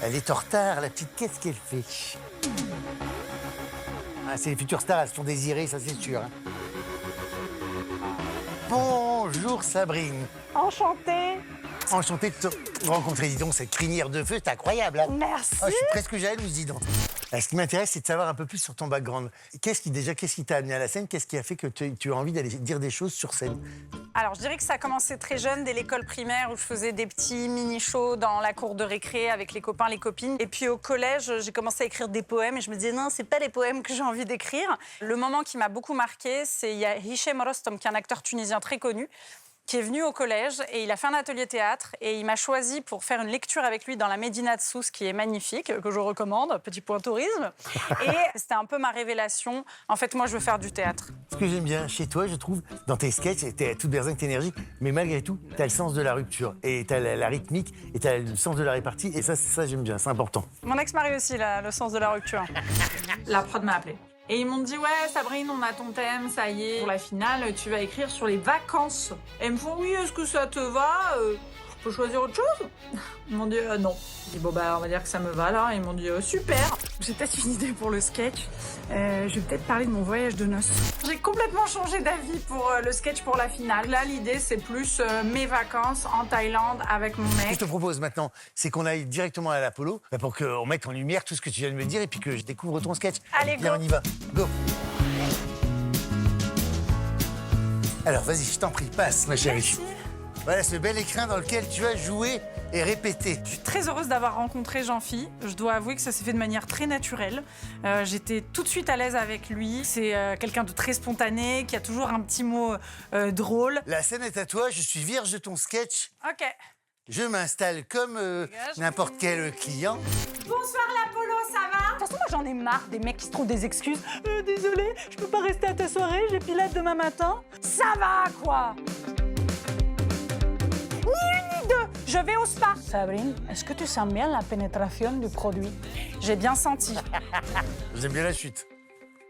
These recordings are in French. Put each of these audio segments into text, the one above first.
Elle est en retard, la petite, qu'est-ce qu'elle fait? Ah, c'est les futures stars, elles se font désirer, ça c'est sûr. Hein. Bonjour Sabrine. Enchantée. Enchanté de te rencontrer. Dis donc, cette crinière de feu, c'est incroyable. Hein. Merci. Oh, je suis presque jalouse, dis donc. Ce qui m'intéresse, c'est de savoir un peu plus sur ton background. Qu'est-ce qui t'a amené à la scène? Qu'est-ce qui a fait que tu as envie d'aller dire des choses sur scène? Alors, je dirais que ça a commencé très jeune, dès l'école primaire, où je faisais des petits mini-shows dans la cour de récré avec les copains, les copines. Et puis au collège, j'ai commencé à écrire des poèmes et je me disais non, c'est pas les poèmes que j'ai envie d'écrire. Le moment qui m'a beaucoup marqué, c'est il y a Hichem Rostom, qui est un acteur tunisien très connu, qui est venu au collège et il a fait un atelier théâtre et il m'a choisi pour faire une lecture avec lui dans la Médina de Sousse, qui est magnifique, que je recommande, petit point tourisme. Et c'était un peu ma révélation. En fait, moi, je veux faire du théâtre. Ce que j'aime bien chez toi, je trouve, dans tes sketchs, t'es toute berzingue, t'es énergique, mais malgré tout, t'as le sens de la rupture et t'as la rythmique et t'as le sens de la répartie et ça j'aime bien, c'est important. Mon ex-mari aussi, là, le sens de la rupture. La prod m'a appelée. Et ils m'ont dit, ouais, Sabrine, on a ton thème, ça y est. Pour la finale, tu vas écrire sur les vacances. Et ils me font, oui, est-ce que ça te va? Je peux choisir autre chose? Ils m'ont dit, non. J'ai dit, bon, bah, on va dire que ça me va, là. Ils m'ont dit, super. J'ai peut-être une idée pour le sketch. Je vais peut-être parler de mon voyage de noces. J'ai complètement changé d'avis pour le sketch pour la finale. Là, l'idée, c'est plus mes vacances en Thaïlande avec mon Ce que je mec. te propose maintenant, c'est qu'on aille directement à l'Apollo pour qu'on mette en lumière tout ce que tu viens de me dire et puis que je découvre ton sketch. Allez, Bien, go. on y va. Go. Alors, vas-y, je t'en prie, passe, ma chérie. Merci. Voilà ce bel écrin dans lequel tu as joué et répété. Je suis très heureuse d'avoir rencontré Jean-Phi. Je dois avouer que ça s'est fait de manière très naturelle. J'étais tout de suite à l'aise avec lui. C'est quelqu'un de très spontané, qui a toujours un petit mot drôle. La scène est à toi, je suis vierge de ton sketch. Ok. Je m'installe comme n'importe quel client. Bonsoir l'Apollo, ça va? De toute façon, moi j'en ai marre des mecs qui se trouvent des excuses. Désolé, je peux pas rester à ta soirée, j'ai Pilate demain matin. Ça va, quoi? Ni une ni deux, je vais au spa. Sabrine, est-ce que tu sens bien la pénétration du produit? J'ai bien senti. J'aime bien la chute.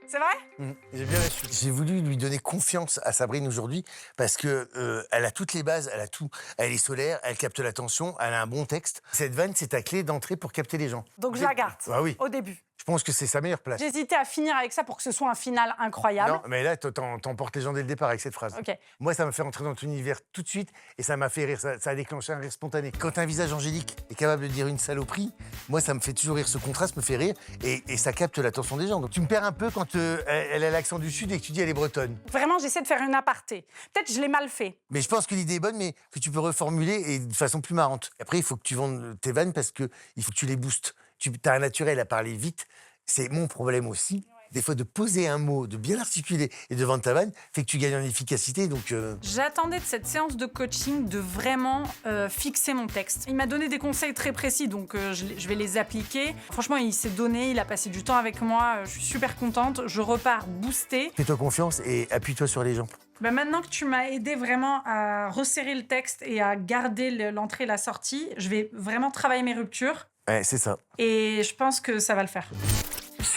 C'est vrai? J'aime bien la chute. J'ai voulu lui donner confiance à Sabrine aujourd'hui parce que elle a toutes les bases, elle a tout. Elle est solaire, elle capte l'attention, elle a un bon texte. Cette vanne, c'est ta clé d'entrée pour capter les gens. Donc je la garde. Ah oui. Au début. Je pense que c'est sa meilleure place. J'hésitais à finir avec ça pour que ce soit un final incroyable. Non, mais là, t'emportes les gens dès le départ avec cette phrase. Ok. Moi, ça m'a fait rentrer dans ton univers tout de suite et ça m'a fait rire. Ça a déclenché un rire spontané. Quand un visage angélique est capable de dire une saloperie, moi, ça me fait toujours rire. Ce contraste me fait rire et ça capte l'attention des gens. Donc, tu me perds un peu quand elle a l'accent du Sud et que tu dis elle est bretonne. Vraiment, j'essaie de faire une aparté. Peut-être que je l'ai mal fait. Mais je pense que l'idée est bonne, mais que tu peux reformuler et de façon plus marrante. Après, il faut que tu vendes tes vannes parce qu'il faut que tu les boostes. Tu as un naturel à parler vite. C'est mon problème aussi. Des fois, de poser un mot, de bien l'articuler et de vendre ta vanne, fait que tu gagnes en efficacité. Donc, J'attendais de cette séance de coaching de vraiment fixer mon texte. Il m'a donné des conseils très précis, donc je vais les appliquer. Franchement, il s'est donné, il a passé du temps avec moi. Je suis super contente. Je repars boostée. fais-toi confiance et appuie-toi sur les gens. Ben maintenant que tu m'as aidé vraiment à resserrer le texte et à garder l'entrée et la sortie, je vais vraiment travailler mes ruptures. Ouais, c'est ça. Et je pense que ça va le faire.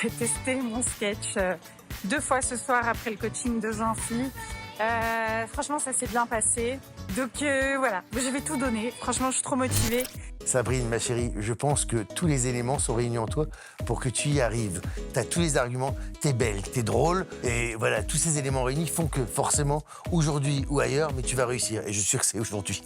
J'ai testé mon sketch 2 fois ce soir après le coaching de Jean-Phi. Franchement, ça s'est bien passé. Donc voilà, je vais tout donner. Franchement, je suis trop motivée. Sabrine, ma chérie, je pense que tous les éléments sont réunis en toi pour que tu y arrives. T'as tous les arguments, t'es belle, t'es drôle. Et voilà, tous ces éléments réunis font que forcément, aujourd'hui ou ailleurs, mais tu vas réussir. Et je suis sûr que c'est aujourd'hui.